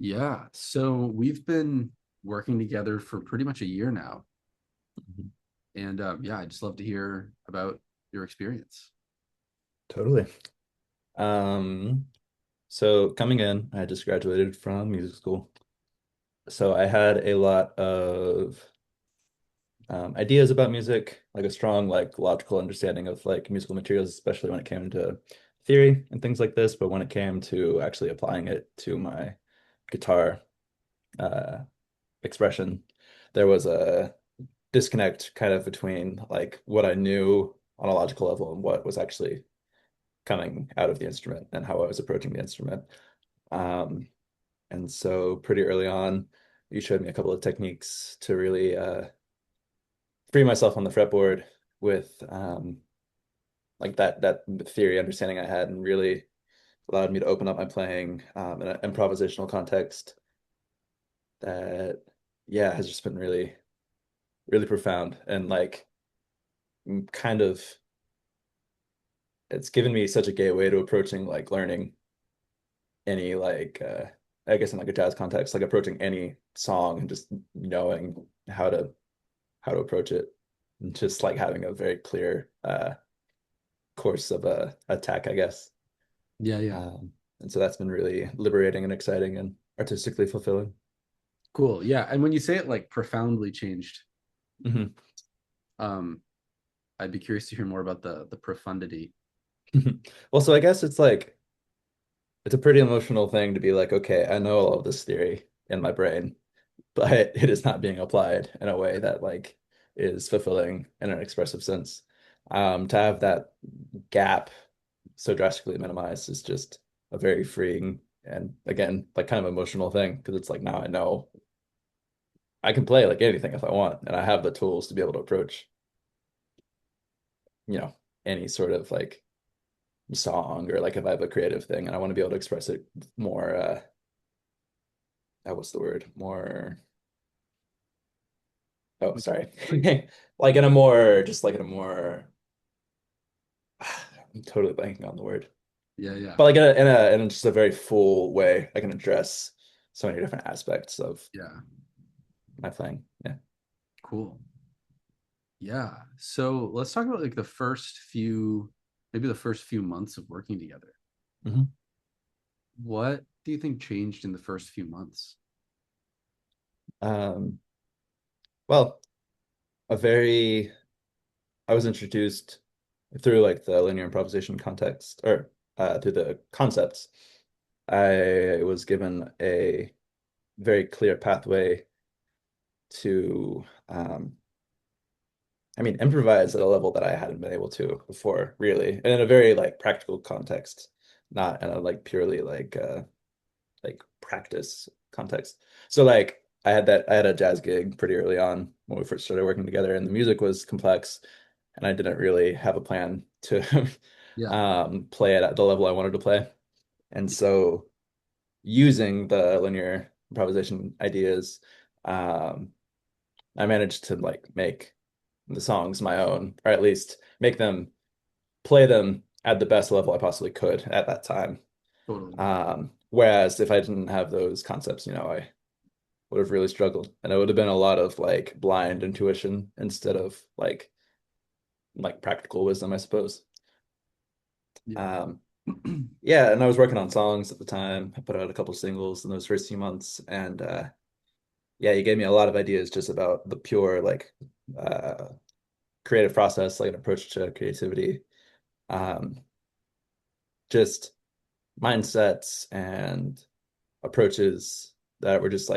Yeah. So we've been working together for pretty much a year now. Mhm. And yeah, I'd just love to hear about your experience. Totally. Um, so coming in, I just graduated from music school. So I had a lot of ideas about music, like a strong, like logical understanding of like musical materials, especially when it came to theory and things like this. But when it came to actually applying it to my guitar uh, expression, there was a disconnect kind of between like what I knew on a logical level and what was actually coming out of the instrument and how I was approaching the instrument. Um, and so pretty early on, you showed me a couple of techniques to really free myself on the fretboard with like that theory understanding I had, and really allowed me to open up my playing in an improvisational context that, yeah, has just been really, really profound and like kind of it's given me such a gateway to approaching like learning any like I guess in like a jazz context, like approaching any song and just knowing how to approach it and just like having a very clear course of attack, I guess. Yeah, yeah. And so that's been really liberating and exciting and artistically fulfilling. Cool. Yeah. And when you say it like profoundly changed, Mhm. um, I'd be curious to hear more about the profundity. Well, so I guess it's like it's a pretty emotional thing to be like, okay, I know all of this theory in my brain, but it is not being applied in a way that like is fulfilling in an expressive sense. To have that gap so drastically minimized is just a very freeing and again like kind of emotional thing because it's like now I know I can play like anything if I want and I have the tools to be able to approach, you know, any sort of like song or like if I have a creative thing and I want to be able to express it more what's the word? More oh sorry. Like in a more just like in a more I'm totally blanking on the word. Yeah, yeah, But like in a just a very full way, I can address so many different aspects of yeah. my playing. Yeah. Cool. Yeah. So let's talk about like the first few, maybe the first few months of working together. Mhm. What do you think changed in the first few months? Um, well, a very I was introduced through like the linear improvisation context or through the concepts. I was given a very clear pathway to I mean, improvise at a level that I hadn't been able to before, really, and in a very like practical context, not in a like purely like practice context. So like I had a jazz gig pretty early on when we first started working together, and the music was complex, and I didn't really have a plan to Yeah. play it at the level I wanted to play. And so using the linear improvisation ideas, um, I managed to like make the songs my own, or at least make them play them at the best level I possibly could at that time. Totally. Whereas if I didn't have those concepts, I would have really struggled, and it would have been a lot of like blind intuition instead of like practical wisdom, I suppose. Yeah. Um, yeah, and I was working on songs at the time. I put out a couple singles in those first few months, and yeah, you gave me a lot of ideas just about the pure like uh, creative process, like an approach to creativity. Um, just mindsets and approaches that were just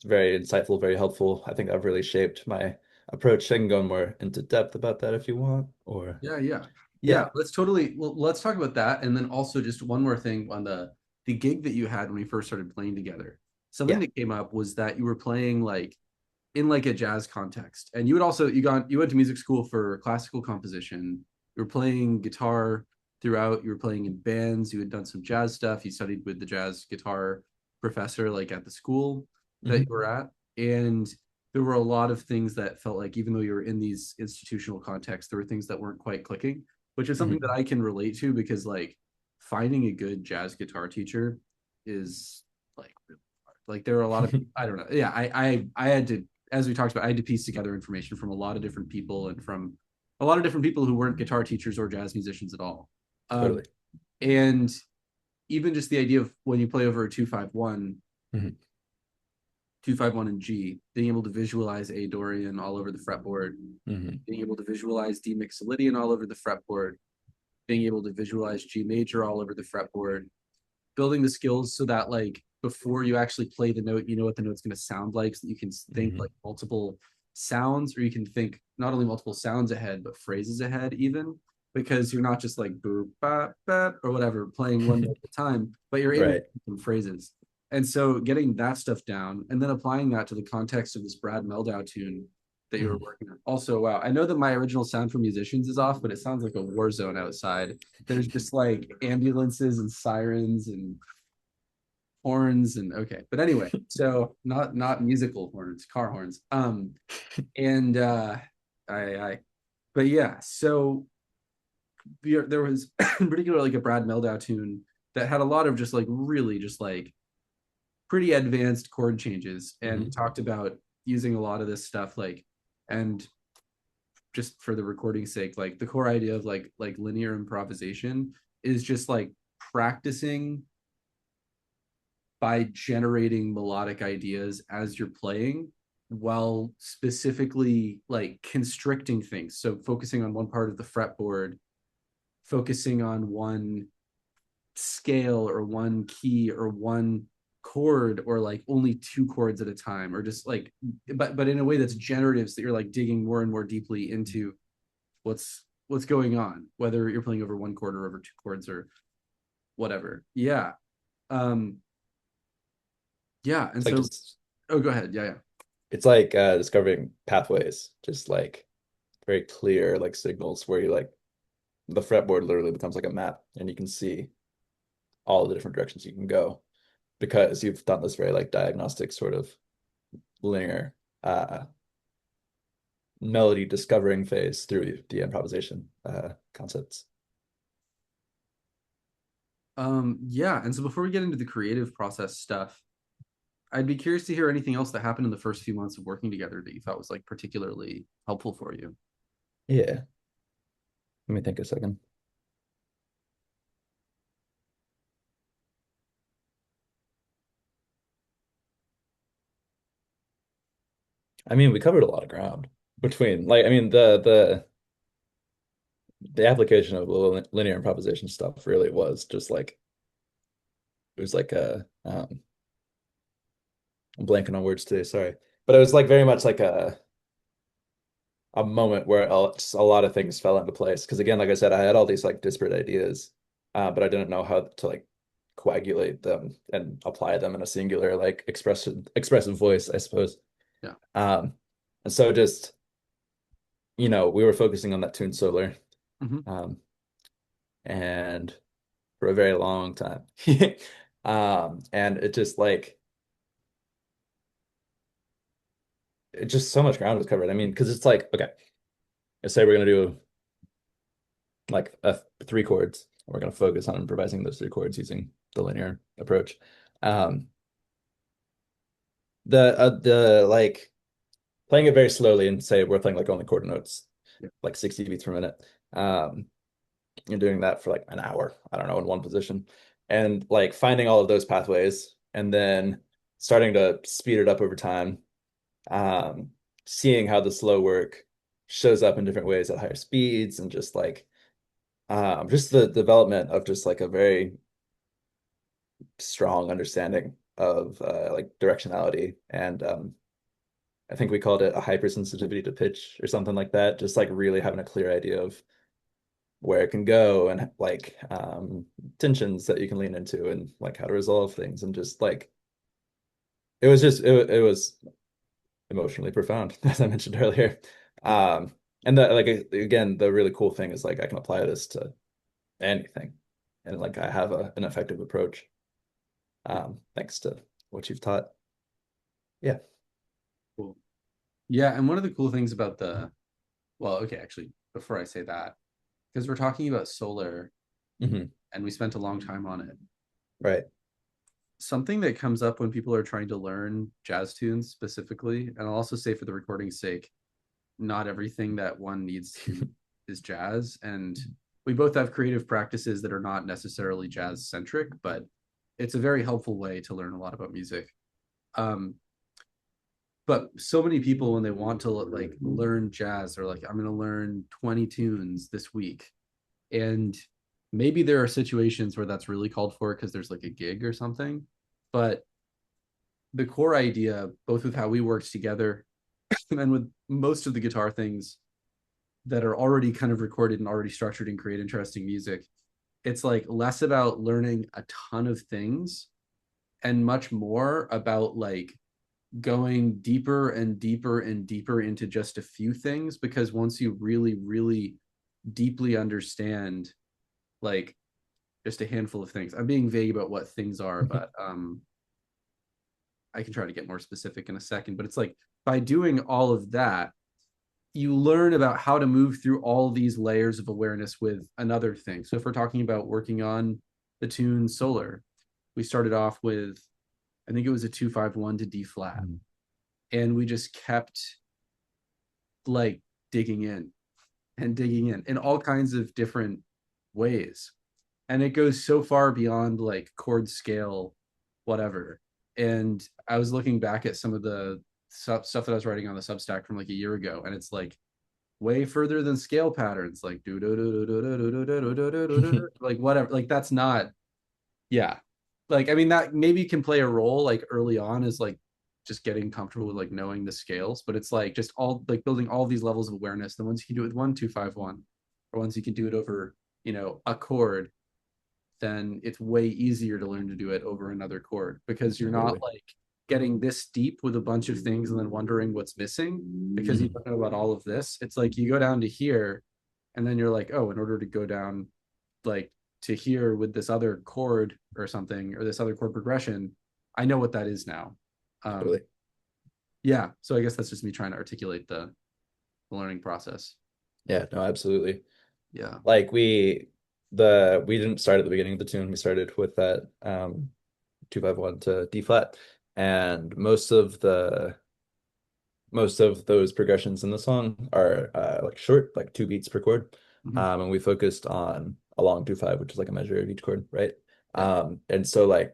very insightful, very helpful. I think I've really shaped my approach. I can go more into depth about that if you want, or Yeah, yeah. Yeah, yeah, let's totally well, let's talk about that. And then also just one more thing on the gig that you had when we first started playing together. Something yeah. that came up was that you were playing like in like a jazz context. And you would also you went to music school for classical composition. You were playing guitar throughout, you were playing in bands, you had done some jazz stuff, you studied with the jazz guitar professor like at the school that you Mhm. were at. And there were a lot of things that felt like even though you were in these institutional contexts, there were things that weren't quite clicking, which is something that Mhm. I can relate to because like finding a good jazz guitar teacher is like really hard. Like there are a lot of I don't know. Yeah, I had to, as we talked about, I had to piece together information from a lot of different people and from a lot of different people who weren't guitar teachers or jazz musicians at all. Totally. And even just the idea of when you play over a 251, Mhm. 251 in G, being able to visualize A Dorian all over the fretboard, Mhm. being able to visualize D Mixolydian all over the fretboard, being able to visualize G major all over the fretboard, building the skills so that like before you actually play the note, you know what the note's going to sound like, so that you can think Mhm. like multiple sounds, or you can think not only multiple sounds ahead but phrases ahead even, because you're not just like boop bop bop or whatever playing one note at a time, but you're able to Right. think some phrases. And so getting that stuff down and then applying that to the context of this Brad Meldau tune that you were Mhm. working on. Also, wow, I know that my original sound for musicians is off, but it sounds like a war zone outside. There's just like ambulances and sirens and horns and okay. But anyway, so not musical horns, car horns. And I but yeah, so there was in particular like a Brad Meldau tune that had a lot of just like really just like pretty advanced chord changes, and Mhm. talked about using a lot of this stuff like, and just for the recording's sake, like the core idea of like linear improvisation is just like practicing by generating melodic ideas as you're playing while specifically like constricting things. So focusing on one part of the fretboard, focusing on one scale or one key or one chord, or like only two chords at a time, or just like but in a way that's generative, so that you're like digging more and more deeply into what's going on, whether you're playing over one chord or over two chords or whatever. Yeah. um yeah, and It's like so just oh, go ahead. Yeah, yeah. it's like discovering pathways, just like very clear like signals where you like the fretboard literally becomes like a map and you can see all the different directions you can go because you've done this very like diagnostic sort of linear melody discovering phase through the improvisation concepts. Yeah, and so before we get into the creative process stuff, I'd be curious to hear anything else that happened in the first few months of working together that you thought was like particularly helpful for you. Yeah, let me think a second. I mean, we covered a lot of ground between like I mean the application of linear improvisation stuff really was just like it was like a I'm blanking on words today, sorry. But it was like very much like a moment where just a lot of things fell into place. Because again, like I said, I had all these like disparate ideas, but I didn't know how to like coagulate them and apply them in a singular like expressive voice, I suppose. Yeah. Um, and so just we were focusing on that tune Solar, Hmm. um, and for a very long time, and it just like it just so much ground was covered. I mean, because it's like okay, let's say we're gonna do like three chords. We're going to focus on improvising those three chords using the linear approach. Um, the like playing it very slowly and say we're playing like only quarter notes, Yeah. like 60 beats per minute. Um, you're doing that for like an hour, I don't know, in one position, and like finding all of those pathways and then starting to speed it up over time. Um, seeing how the slow work shows up in different ways at higher speeds and just the development of just like a very strong understanding of like directionality and I think we called it a hypersensitivity to pitch or something like that. Just like really having a clear idea of where it can go and like tensions that you can lean into and like how to resolve things and just like it was emotionally profound as I mentioned earlier. Um, and that like again the really cool thing is like I can apply this to anything and like I have an effective approach thanks to what you've taught. Yeah. Cool. Yeah, and one of the cool things about the, well, okay, actually, before I say that, because we're talking about Solar Hmm. and we spent a long time on it. Right. something that comes up when people are trying to learn jazz tunes specifically, and I'll also say for the recording's sake, not everything that one needs to is jazz. And we both have creative practices that are not necessarily jazz centric, but it's a very helpful way to learn a lot about music. Um, but so many people, when they want to like learn jazz, are like, I'm going to learn 20 tunes this week. And maybe there are situations where that's really called for because there's like a gig or something. But the core idea, both with how we worked together and with most of the guitar things that are already kind of recorded and already structured and create interesting music, it's like less about learning a ton of things and much more about like going deeper and deeper and deeper into just a few things. Because once you really, really deeply understand like just a handful of things, I'm being vague about what things are, but I can try to get more specific in a second. But it's like by doing all of that, you learn about how to move through all these layers of awareness with another thing. So if we're talking about working on the tune Solar, we started off with, I think it was a 2-5-1 to D flat. Mm. And we just kept like digging in all kinds of different ways. And it goes so far beyond like chord scale, whatever. And I was looking back at some of the stuff that I was writing on the Substack from like a year ago, and it's like way further than scale patterns, like do do do do do do do do do do, like whatever. Like that's not, yeah. Like I mean that maybe can play a role like early on is like just getting comfortable with like knowing the scales, but it's like just all like building all these levels of awareness. Then once you can do it with 1-2-5-1, or once you can do it over, a chord, then it's way easier to learn to do it over another chord because you're not Totally. like getting this deep with a bunch of things and then wondering what's missing because you don't know about all of this. It's like you go down to here and then you're like, oh, in order to go down like to here with this other chord or something or this other chord progression, I know what that is now. Totally. Yeah, so I guess that's just me trying to articulate the learning process. Yeah, no, absolutely. Yeah. Like we didn't start at the beginning of the tune. We started with that 2-5-1 to D flat. And most of those progressions in the song are like short, like 2 beats per chord. Mm-hmm. And we focused on a long 2-5, which is like a measure of each chord, right? Yeah. And so like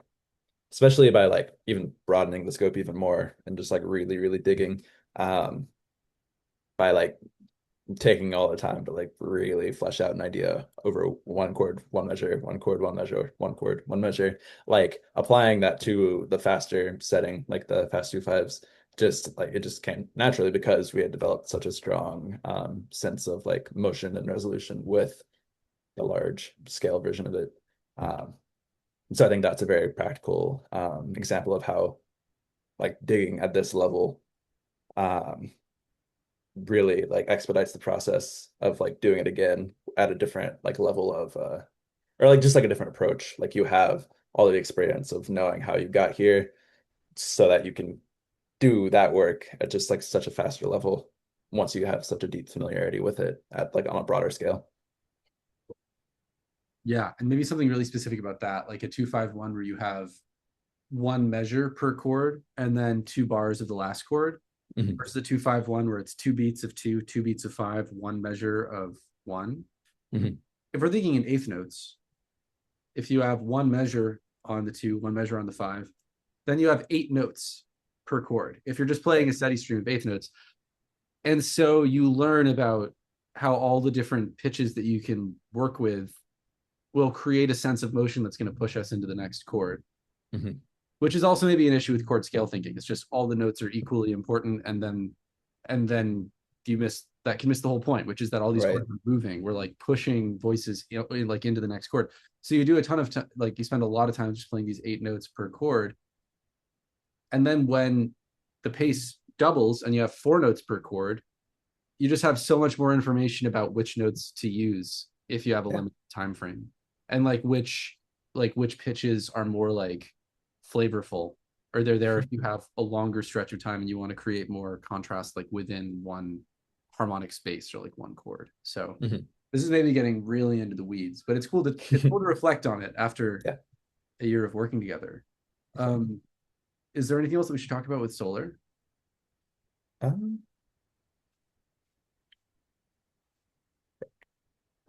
especially by like even broadening the scope even more and just like really, really digging um by like taking all the time to like really flesh out an idea over one chord, one measure, one chord, one measure, one chord, one measure, like applying that to the faster setting, like the fast 2-5s, just like it just came naturally because we had developed such a strong sense of like motion and resolution with the large scale version of it. Um, so I think that's a very practical example of how like digging at this level um, really like expedites the process of like doing it again at a different like level of or like just like a different approach. Like you have all the experience of knowing how you got here so that you can do that work at just like such a faster level once you have such a deep familiarity with it at like on a broader scale. Yeah, and maybe something really specific about that, like a 2-5-1 where you have one measure per chord and then two bars of the last chord, Mhm. versus the 2-5-1 where it's 2 beats of two, 2 beats of five, one measure of one. Mhm. If we're thinking in eighth notes, if you have one measure on the two, one measure on the five, then you have 8 notes per chord. If you're just playing a steady stream of eighth notes, and so you learn about how all the different pitches that you can work with will create a sense of motion that's going to push us into the next chord, Mhm. which is also maybe an issue with chord scale thinking. It's just all the notes are equally important, and then you miss that can miss the whole point, which is that all these Right. chords are moving. We're like pushing voices, like into the next chord. So you do a ton of like you spend a lot of time just playing these 8 notes per chord, and then when the pace doubles and you have 4 notes per chord, you just have so much more information about which notes to use if you have a Yeah. limited time frame, and like which pitches are more like flavorful, or they're there if you have a longer stretch of time and you want to create more contrast like within one harmonic space or like one chord. So Mhm. this is maybe getting really into the weeds, but it's cool to reflect on it after Yeah. a year of working together. Um, is there anything else that we should talk about with solar? Um,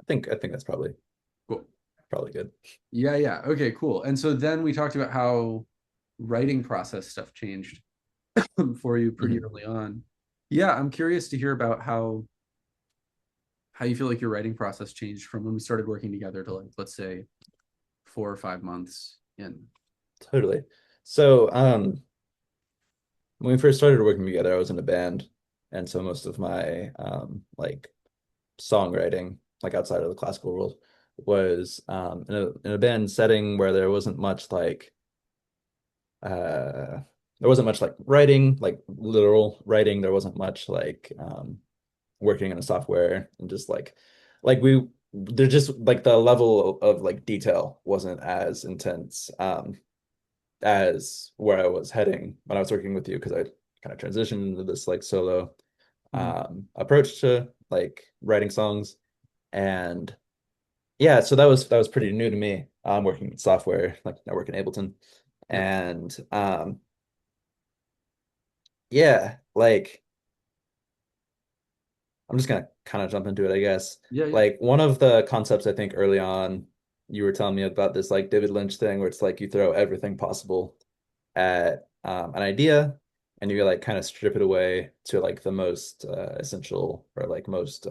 I think that's Cool. probably good. Yeah, yeah. Okay, cool. And so then we talked about how writing process stuff changed for you pretty Mhm. early on. Yeah, I'm curious to hear about how you feel like your writing process changed from when we started working together to, like, let's say 4 or 5 months in. Totally. So, when we first started working together, I was in a band, and so most of my like songwriting, like outside of the classical world, was in a band setting where uh there wasn't much like writing, like literal writing. There wasn't much like working in a software and just like we they're just like the level of like detail wasn't as intense as where I was heading when I was working with you because I kind of transitioned into this like solo Mhm. approach to like writing songs. And yeah, so that was pretty new to me. I'm working in software, like I work in Ableton. Yep. And yeah, like I'm just gonna kind of jump into it, I guess. Yeah, yeah. Like one of the concepts I think early on, you were telling me about this like David Lynch thing where it's like you throw everything possible at an idea and you like kind of strip it away to like the most essential or like most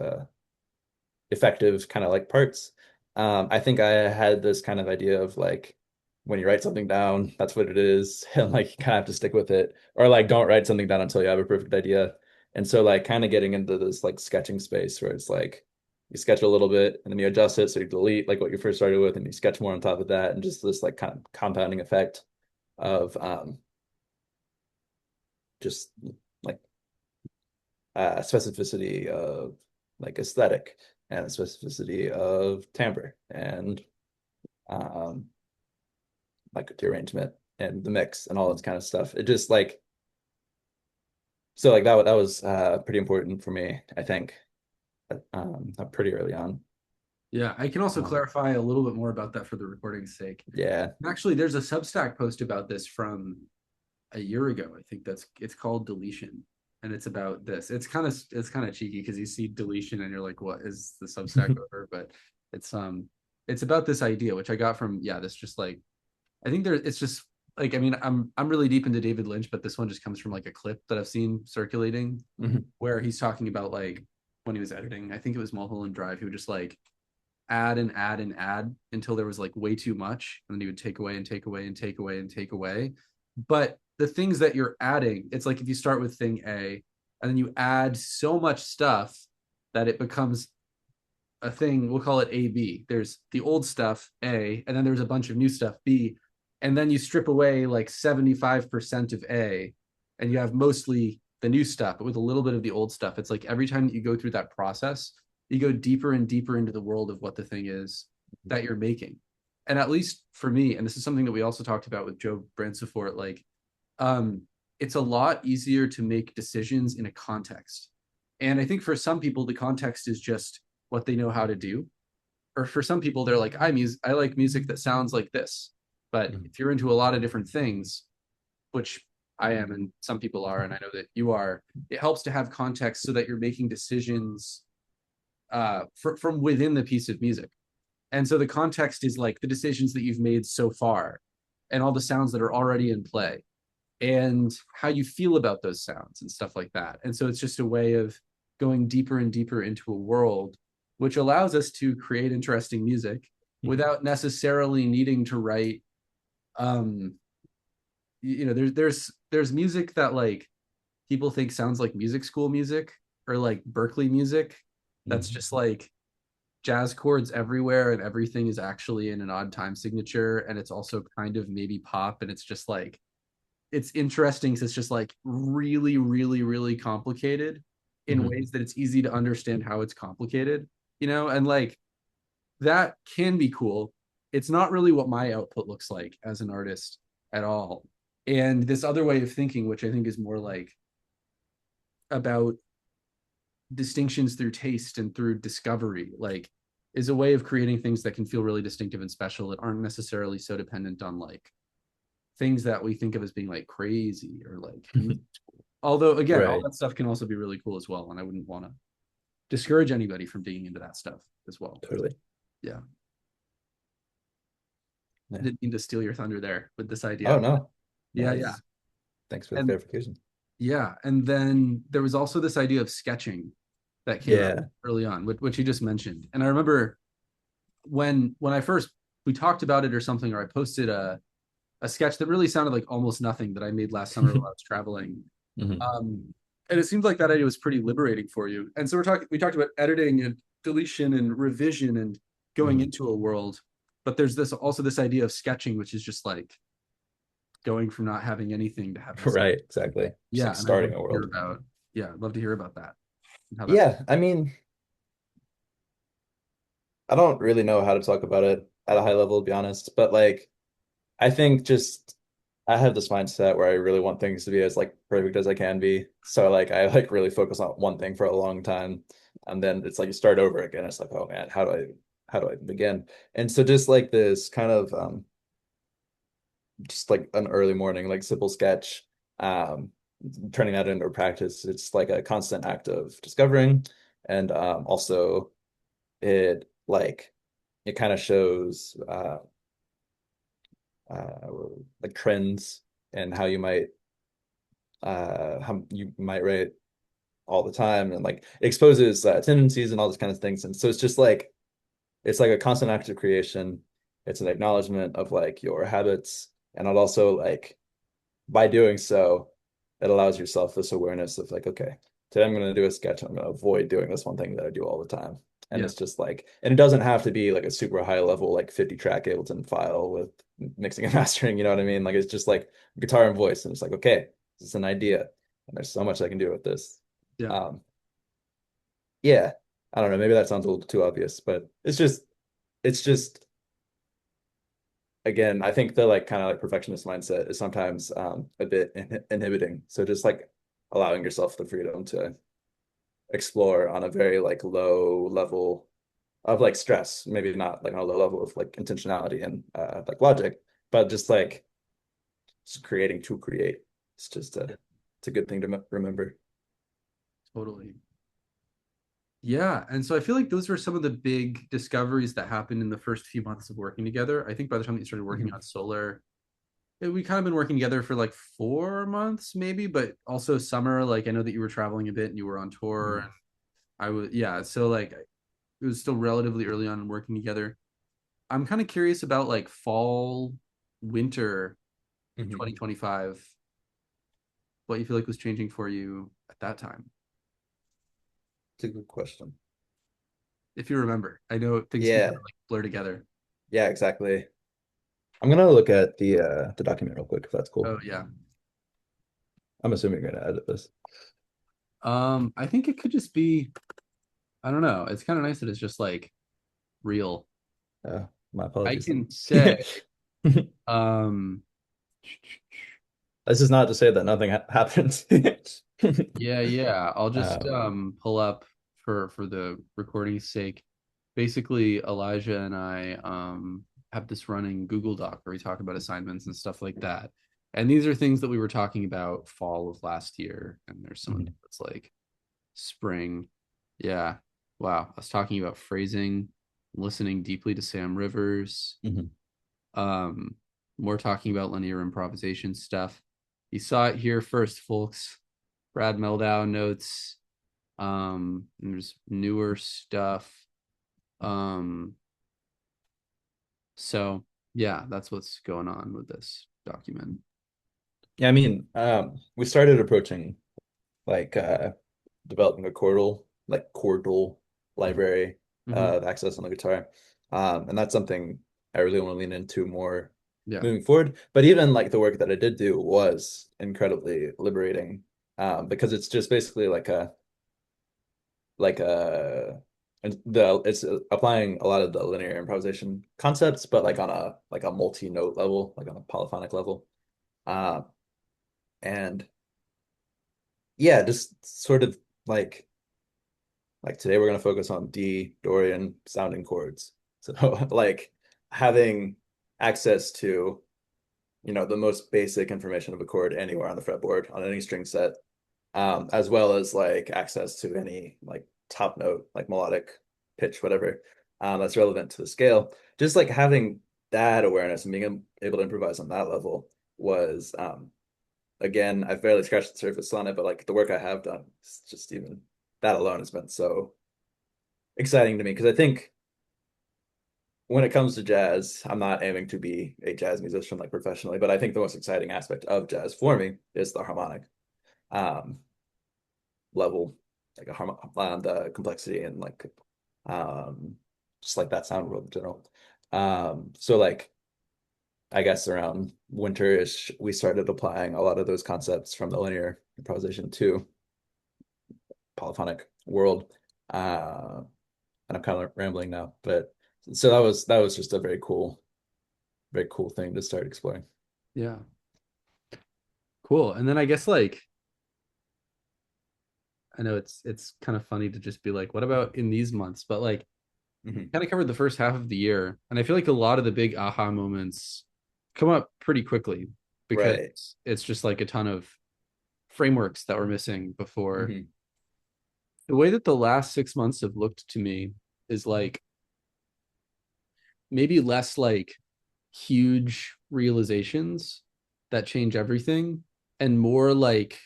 effective kind of like parts. I think I had this kind of idea of like when you write something down, that's what it is, and like you kind of have to stick with it, or like don't write something down until you have a perfect idea. And so like kind of getting into this like sketching space where it's like you sketch a little bit and then you adjust it, so you delete like what you first started with and you sketch more on top of that, and just this like kind of compounding effect of just like specificity of like aesthetic and specificity of timbre and um, like the arrangement and the mix and all this kind of stuff. It just like so like that was pretty important for me, I think, pretty early on. Yeah, I can also Um, clarify a little bit more about that for the recording's sake. yeah. Actually, there's a Substack post about this from a year ago. I think it's called Deletion, and it's about this. It's kind of cheeky because you see deletion and you're like, what is the Substack over? But it's it's about this idea which I got from, yeah, this just like, I think there it's just like, I mean, I'm really deep into David Lynch, but this one just comes from like a clip that I've seen circulating Mhm. where he's talking about like when he was editing. I think it was Mulholland Drive. He would just like add and add and add until there was like way too much, and then he would take away and take away and take away and take away. But the things that you're adding, it's like if you start with thing A and then you add so much stuff that it becomes a thing, we'll call it AB. There's the old stuff A, and then there's a bunch of new stuff B, and then you strip away like 75% of A, and you have mostly the new stuff, but with a little bit of the old stuff. It's like every time that you go through that process, you go deeper and deeper into the world of what the thing is that you're making. And at least for me, and this is something that we also talked about with Joe Bransford, like um, it's a lot easier to make decisions in a context. And I think for some people, the context is just what they know how to do. Or for some people, they're like, I like music that sounds like this. But Mhm. if you're into a lot of different things, which I am, and some people are, and I know that you are, it helps to have context so that you're making decisions from within the piece of music. And so the context is like the decisions that you've made so far and all the sounds that are already in play and how you feel about those sounds and stuff like that. And so it's just a way of going deeper and deeper into a world which allows us to create interesting music without necessarily needing to write um there's music that like people think sounds like music school music or like Berkeley music that's Mhm. just like jazz chords everywhere and everything is actually in an odd time signature, and it's also kind of maybe pop, and it's just like it's interesting because it's just like really, really, really complicated in Mhm. ways that it's easy to understand how it's complicated, and like that can be cool. It's not really what my output looks like as an artist at all. And this other way of thinking, which I think is more like about distinctions through taste and through discovery, like is a way of creating things that can feel really distinctive and special that aren't necessarily so dependent on like things that we think of as being like crazy or like although again, all Right. that stuff can also be really cool as well. And I wouldn't want to discourage anybody from digging into that stuff as well. Totally. Yeah. I Yeah. didn't mean to steal your thunder there with this Oh idea. no. Yeah, yeah. Nice. Thanks for the And clarification. yeah, and then there was also this idea of sketching that came up Yeah. early on, which you just mentioned. And I remember when I first we talked about it or something, or I posted a sketch that really sounded like almost nothing that I made last summer while I was traveling. Mhm. And it seemed like that idea was pretty liberating for you. And so we talked about editing and deletion and revision and going Mhm. into a world. But there's this idea of sketching, which is just like going from not having anything to having something. Right, exactly. Just Yeah, like and I'd love starting to a hear world. about yeah, I'd love to hear about that and how that. Yeah, I mean, I don't really know how to talk about it at a high level, to be honest, but like I think just I have this mindset where I really want things to be as like perfect as I can be. So like I like really focus on one thing for a long time, and then it's like you start over again. It's like, oh man, how do I begin? And so just like this kind of just like an early morning, like simple sketch, um, turning that into practice. It's like a constant act of discovering, and also it like it kind of shows uh, like trends and how you might write all the time, and like it exposes tendencies and all these kind of things. And so it's just like it's like a constant act of creation. It's an acknowledgement of like your habits, and it also like by doing so, it allows yourself this awareness of like, okay, today I'm going to do a sketch. I'm going to avoid doing this one thing that I do all the time. And Yeah, it's just like, and it doesn't have to be like a super high level, like 50 track Ableton file with mixing and mastering. You know what I mean? Like, it's just like guitar and voice. And it's like, okay, this is an idea. And there's so much I can do with this. yeah, Um, yeah, I don't know. Maybe that sounds a little too obvious, but it's just, again, I think the like kind of like perfectionist mindset is sometimes a bit inhibiting. So just like allowing yourself the freedom to explore on a very like low level of like stress, maybe not like on a low level of like intentionality and like logic, but just creating to create. It's just it's a good thing to remember. totally. Yeah, and so I feel like those were some of the big discoveries that happened in the first few months of working together. I think by the time that you started working Mhm. on Solar, we kind of been working together for like 4 months maybe, but also summer. Like I know that you were traveling a bit and you were on tour, and Mhm. I was yeah. So like it was still relatively early on in working together. I'm kind of curious about like fall, winter Mhm. 2025. What you feel like was changing for you at that time, It's a good question. if you remember. I know things can kind Yeah, of like blur together. yeah, exactly. I'm gonna look at the document real quick if that's cool. Oh yeah. I'm assuming you're gonna edit this. I think it could just be, I don't know. It's kind of nice that it's just like real. My I apologies. can say, um, This is not to say that nothing ha happened. yeah, yeah. I'll just Um, pull up for the recording's sake. Basically, Elijah and I have this running Google Doc where we talk about assignments and stuff like that. And these are things that we were talking about fall of last year. And there's some of mhm, that's like spring. Yeah. Wow. I was talking about phrasing, listening deeply to Sam Rivers. mhm. Um, more talking about linear improvisation stuff. You saw it here first, folks. Brad Meldau notes. There's newer stuff. Um, so yeah, that's what's going on with this document. Yeah, I mean, we started approaching like developing a chordal library Hmm. of access on the guitar. And that's something I really want to lean into more Yeah. moving forward. But even like the work that I did do was incredibly liberating, because it's just basically like a and the it's applying a lot of the linear improvisation concepts, but like a multi-note level, like on a polyphonic level. Uh, and yeah, just sort of like today we're gonna focus on D Dorian sounding chords. So like having access to the most basic information of a chord anywhere on the fretboard on any string set, as well as like access to any like top note, like melodic pitch, whatever, that's relevant to the scale. Just like having that awareness and being able to improvise on that level was, again, I've barely scratched the surface on it, but like the work I have done, it's just even that alone has been so exciting to me because I think when it comes to jazz, I'm not aiming to be a jazz musician like professionally, but I think the most exciting aspect of jazz for me is the harmonic um, level, like the complexity and like um, just like that sound world in general. So like I guess around winter-ish, we started applying a lot of those concepts from the linear improvisation to polyphonic world. And I'm kind of rambling now, but so that was just a very cool thing to start exploring. Yeah. Cool. And then I guess like I know it's kind of funny to just be like, what about in these months? But like Hmm. kind of covered the first half of the year, and I feel like a lot of the big aha moments come up pretty quickly because Right. it's just like a ton of frameworks that were missing before. Hmm. The way that the last 6 months have looked to me is like maybe less like huge realizations that change everything and more like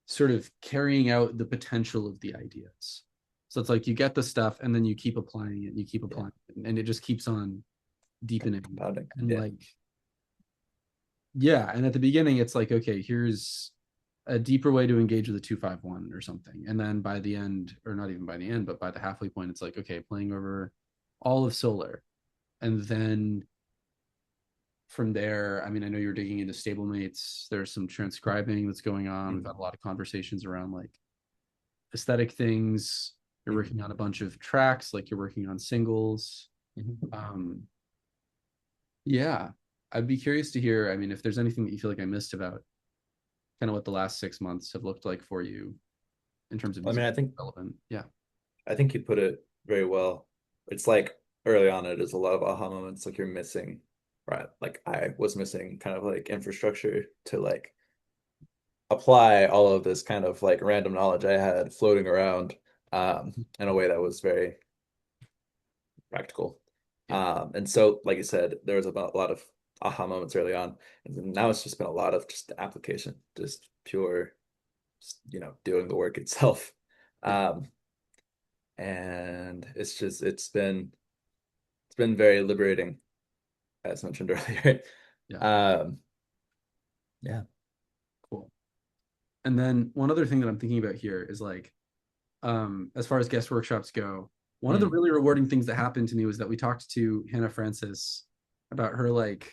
sort of carrying out the potential of the ideas. So it's like you get the stuff and then you keep applying it and you keep Yeah. applying it and it just keeps on deepening. Compounding. And Yeah. like, yeah. And at the beginning, it's like, okay, here's a deeper way to engage with a 251 or something. And then by the end, or not even by the end, but by the halfway point, it's like, okay, playing over all of Solar. And then from there, I mean, I know you're digging into stablemates. There's some transcribing that's going on. We've Hmm. had a lot of conversations around like aesthetic things. You're Hmm. working on a bunch of tracks, like you're working on singles. Hmm. Um, yeah, I'd be curious to hear. I mean, if there's anything that you feel like I missed about kind of what the last 6 months have looked like for you in terms of I music mean, development. Yeah. I think you put it very well. It's like early on, it is a lot of aha moments. Like you're missing, right? Like I was missing kind of like infrastructure to like apply all of this kind of like random knowledge I had floating around, in a way that was very practical. Yeah. And so, like you said, there was about a lot of aha moments early on, and then now it's just been a lot of just application, just pure, just, doing the work itself. Yeah. Um, and it's been very liberating, as mentioned earlier. Yeah. Um, yeah. Cool. And then one other thing that I'm thinking about here is like, as far as guest workshops go, one of the Mm, really rewarding things that happened to me was that we talked to Hannah Francis about her like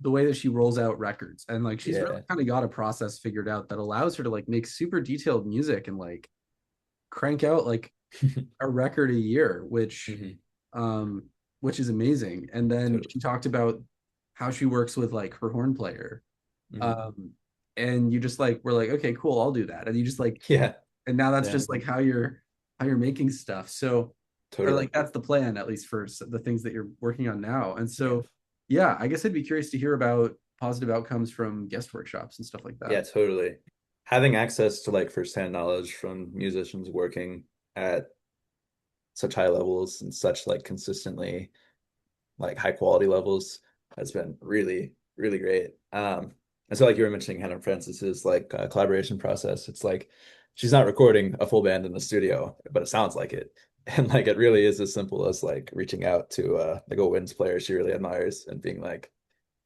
the way that she rolls out records and like she's really yeah. kind of got a process figured out that allows her to like make super detailed music and like crank out like a record a year, Hmm. um which is amazing. And then Totally. she talked about how she works with like her horn player. Hmm. Um and you just like we're like, okay, cool, I'll do that. And you just like Yeah. and now that's Yeah. just like how you're making stuff. So or Totally. like that's the plan at least for the things that you're working on now. And Yeah. so yeah, I guess I'd be curious to hear about positive outcomes from guest workshops and stuff like that. Yeah, totally. Having access to like firsthand knowledge from musicians working at such high levels and such like consistently like high quality levels has been really, really great. And so like you were mentioning Hannah Francis's like collaboration process, it's like she's not recording a full band in the studio, but it sounds like it. And like it really is as simple as like reaching out to like a winds player she really admires and being like,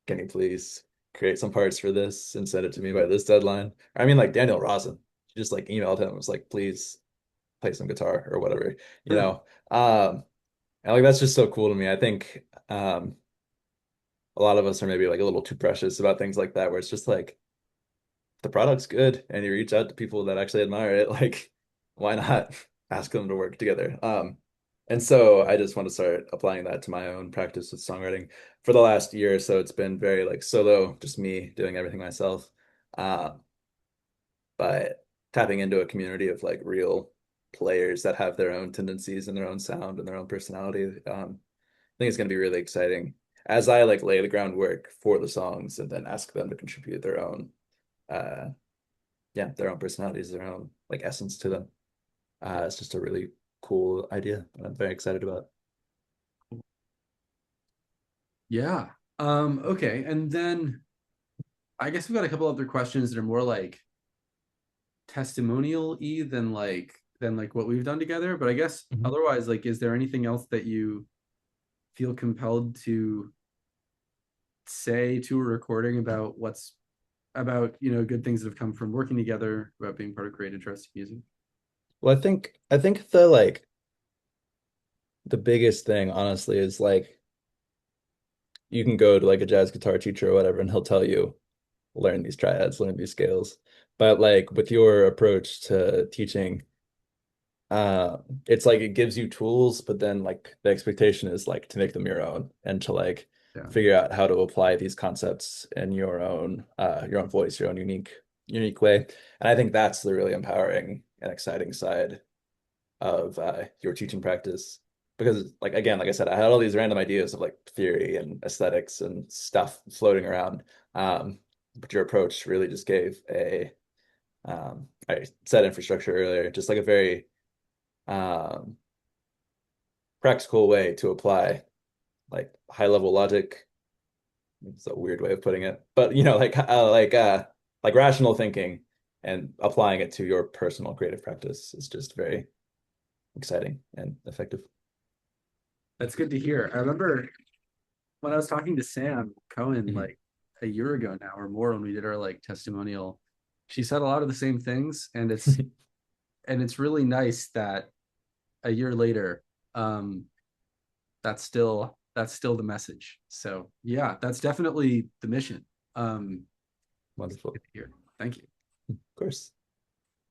can you please create some parts for this and send it to me by this deadline? I mean, like Daniel Rosen, she just like emailed him, was like, please play some guitar or whatever, you Sure. know. And like that's just so cool to me. I think a lot of us are maybe like a little too precious about things like that, where it's just like the product's good and you reach out to people that actually admire it, like why not ask them to work together? And so I just want to start applying that to my own practice with songwriting. For the last year or so, it's been very like solo, just me doing everything myself. Um, but tapping into a community of like real players that have their own tendencies and their own sound and their own personality, I think it's going to be really exciting. as I like lay the groundwork for the songs and then ask them to contribute their own uh yeah, their own personalities, their own like essence to them. It's just a really cool idea and I'm very excited about. Yeah. Okay. And then I guess we've got a couple other questions that are more like testimonial-y than like what we've done together. But I guess Mhm. otherwise, like, is there anything else that you feel compelled to say to a recording about what's about, good things that have come from working together, about being part of Create Interesting Music? Well, I think the like the biggest thing honestly is like you can go to like a jazz guitar teacher or whatever and he'll tell you learn these triads, learn these scales. But like with your approach to teaching, uh, it's like it gives you tools, but then like the expectation is like to make them your own and to like Yeah, figure out how to apply these concepts in your own voice, your own unique way. And I think that's the really empowering and exciting side of your teaching practice. Because like again, like I said, I had all these random ideas of like theory and aesthetics and stuff floating around. But your approach really just gave I said infrastructure earlier, just like a very um, practical way to apply like high level logic. It's a weird way of putting it, but like rational thinking and applying it to your personal creative practice is just very exciting and effective. that's good to hear. I remember when I was talking to Sam Cohen Mhm. like a year ago now or more when we did our like testimonial, she said a lot of the same things, and it's really nice that a year later, um, that's still the message. So yeah, that's definitely the mission. It's Wonderful. good to hear. Thank you. Of course.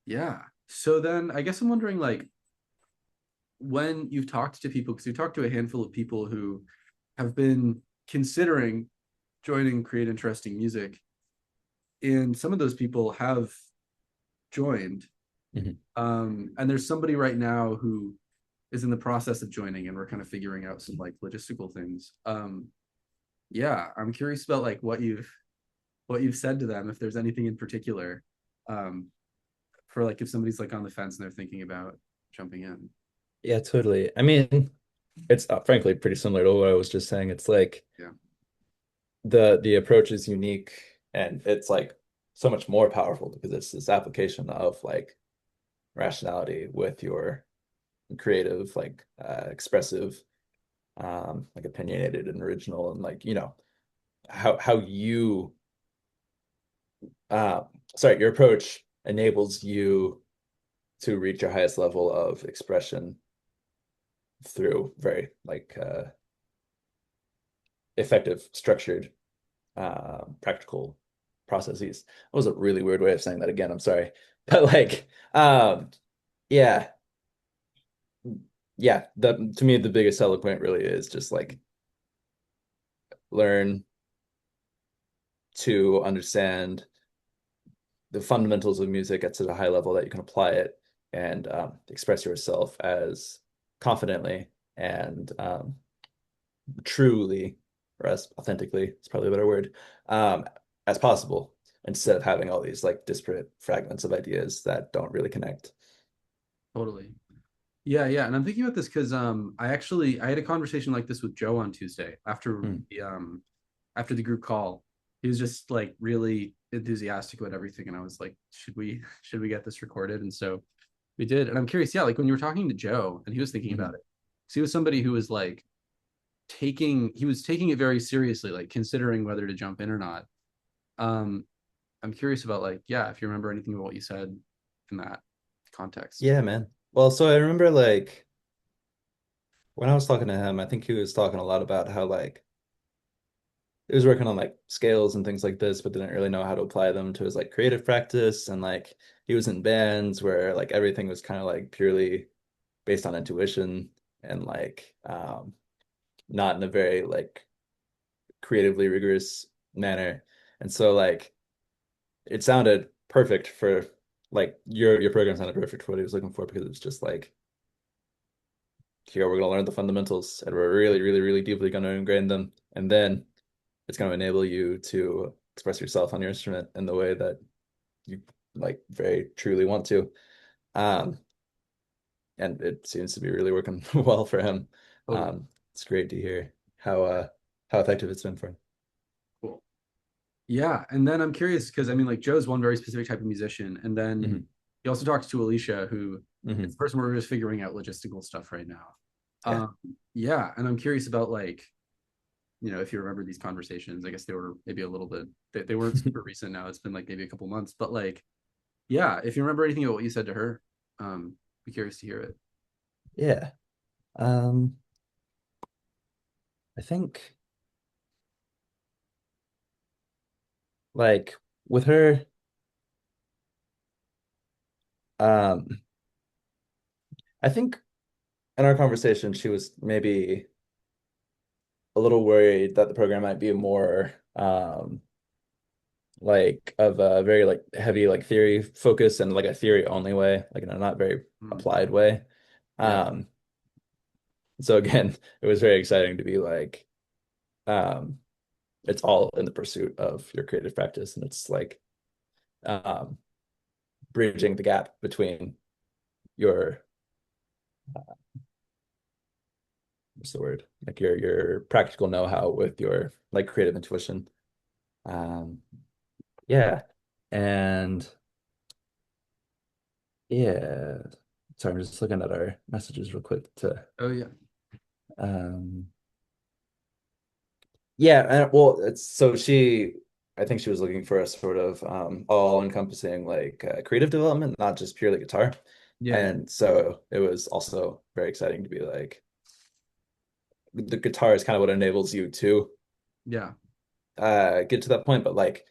Yeah. So then I guess I'm wondering like when you've talked to people, because you talked to a handful of people who have been considering joining Create Interesting Music, and some of those people have joined. Mhm. And there's somebody right now who is in the process of joining, and we're kind of figuring out some like logistical things. Yeah, I'm curious about like what you've said to them, if there's anything in particular, um, for like if somebody's like on the fence and they're thinking about jumping in. Yeah, totally. I mean, it's frankly pretty similar to what I was just saying. It's like Yeah, the approach is unique and it's like so much more powerful because it's this application of like rationality with your creative, like expressive, like opinionated and original, and like how you uh, sorry, your approach enables you to reach your highest level of expression through very like effective, structured, practical processes. That was a really weird way of saying that again. I'm sorry, but like, yeah, yeah. The to me, the biggest selling point really is just like learn to understand the fundamentals of music at such a high level that you can apply it and express yourself as confidently and truly, or as authentically, it's probably a better word, um, as possible, instead of having all these like disparate fragments of ideas that don't really connect. totally. Yeah, and I'm thinking about this because I had a conversation like this with Joe on Tuesday Mm. after the group call. He was just like really enthusiastic about everything, and I was like, should we get this recorded? And so we did. And I'm curious, yeah, like when you were talking to Joe and he was thinking about Mhm. it, because he was somebody who was like taking it very seriously, like considering whether to jump in or not. Um, I'm curious about like, yeah, if you remember anything about what you said in that context. Yeah, man. Well, so I remember like when I was talking to him, I think he was talking a lot about how like he was working on like scales and things like this, but didn't really know how to apply them to his like creative practice. And like he was in bands where like everything was kind of like purely based on intuition and like not in a very like creatively rigorous manner. And so like it sounded perfect for like your program sounded perfect for what he was looking for because it's just like here we're gonna learn the fundamentals and we're really, really, really deeply gonna ingrain them. And then it's gonna enable you to express yourself on your instrument in the way that you like very truly want to. Um, and it seems to be really working well for him. Totally. It's great to hear how effective it's been for him. Cool. Yeah, and then I'm curious because I mean, like Joe's one very specific type of musician, and then Hmm. he also talks to Alicia, who it's Hmm. the person we're just figuring out logistical stuff right now. Yeah. Um, yeah, and I'm curious about like, if you remember these conversations, I guess they were maybe a little bit they weren't super recent now. It's been like maybe a couple months, but like, yeah, if you remember anything about what you said to her, be curious to hear it. Yeah. Um, I think like with her, um, I think in our conversation, she was maybe a little worried that the program might be more like of a very like heavy like theory focus and like a theory only way, like in a not very Mm, applied way. yeah, Um, so again, it was very exciting to be like, um, it's all in the pursuit of your creative practice, and it's like um, bridging the gap between your what's the word? Like your practical know-how with your like creative intuition. Um, yeah. And yeah. Sorry, I'm just looking at our messages real quick to oh yeah, um yeah, and well, it's so she I think she was looking for a sort of all-encompassing like creative development, not just purely guitar. yeah, And so it was also very exciting to be like the guitar is kind of what enables you to yeah, get to that point, but like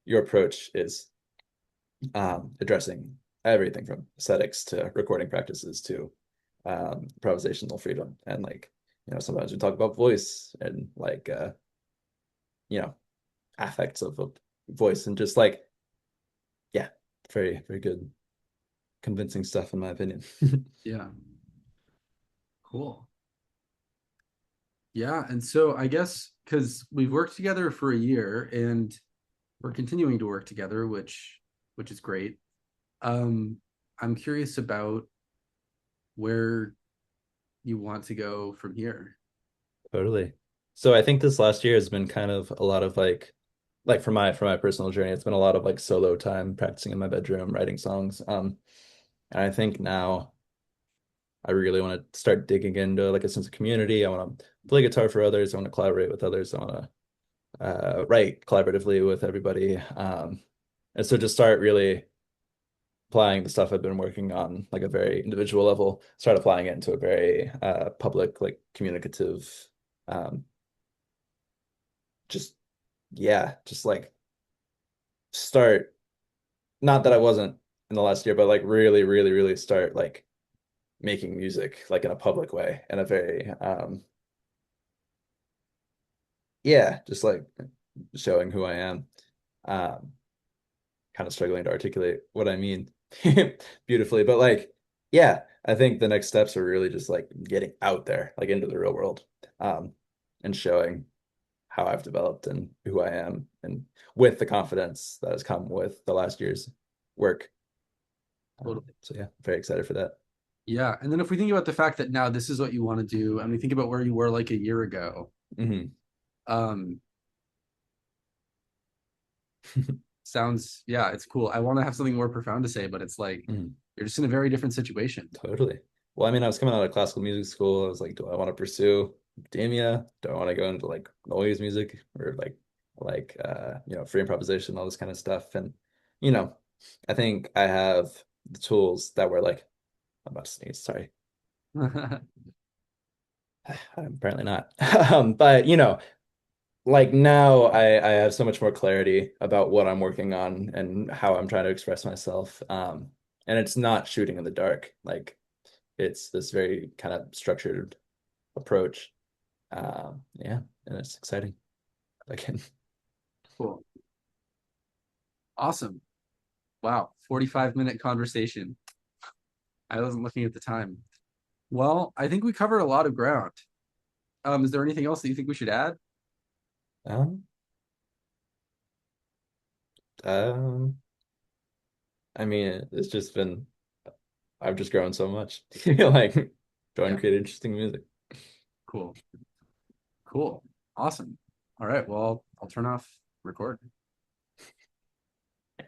your approach is addressing everything from aesthetics to recording practices to improvisational freedom. And like, sometimes we talk about voice and like, you know, affects of a voice and just like, yeah, very, very good, convincing stuff in my opinion. yeah. Cool. Yeah, and so I guess because we've worked together for a year and we're continuing to work together, which is great. Um, I'm curious about where you want to go from here. Totally. So I think this last year has been kind of a lot of like for my personal journey, it's been a lot of like solo time practicing in my bedroom, writing songs. And I think now I really want to start digging into like a sense of community. I want to play guitar for others. I want to collaborate with others. I want to write collaboratively with everybody. And so just start really applying the stuff I've been working on like a very individual level, start applying it into a very public, like communicative, um, just yeah, just like start, not that I wasn't in the last year, but like really, really, really start like making music like in a public way in a very yeah, just like showing who I am. Um, kind of struggling to articulate what I mean beautifully, but like, yeah, I think the next steps are really just like getting out there, like into the real world, um, and showing how I've developed and who I am, and with the confidence that has come with the last year's work. Totally. So yeah, very excited for that. Yeah, and then if we think about the fact that now this is what you want to do, and we think about where you were like a year ago, Hmm. um, sounds yeah, it's cool. I want to have something more profound to say, but it's like Hmm. you're just in a very different situation. Totally. Well, I mean, I was coming out of classical music school. I was like, do I want to pursue academia? Do I want to go into like noise music or free improvisation, all this kind of stuff? And, you know, I think I have the tools that were like, I'm about to sneeze, sorry. I'm apparently not. But like now I have so much more clarity about what I'm working on and how I'm trying to express myself. And it's not shooting in the dark. Like it's this very kind of structured approach. Yeah, and it's exciting. Again, Cool. Awesome. Wow. 45-minute conversation. I wasn't looking at the time. Well, I think we covered a lot of ground. Is there anything else that you think we should add? Um, um, I mean, it's just been I've just grown so much. Like trying to Yeah, create interesting music. cool. Cool. Awesome. All right. Well, I'll turn off record.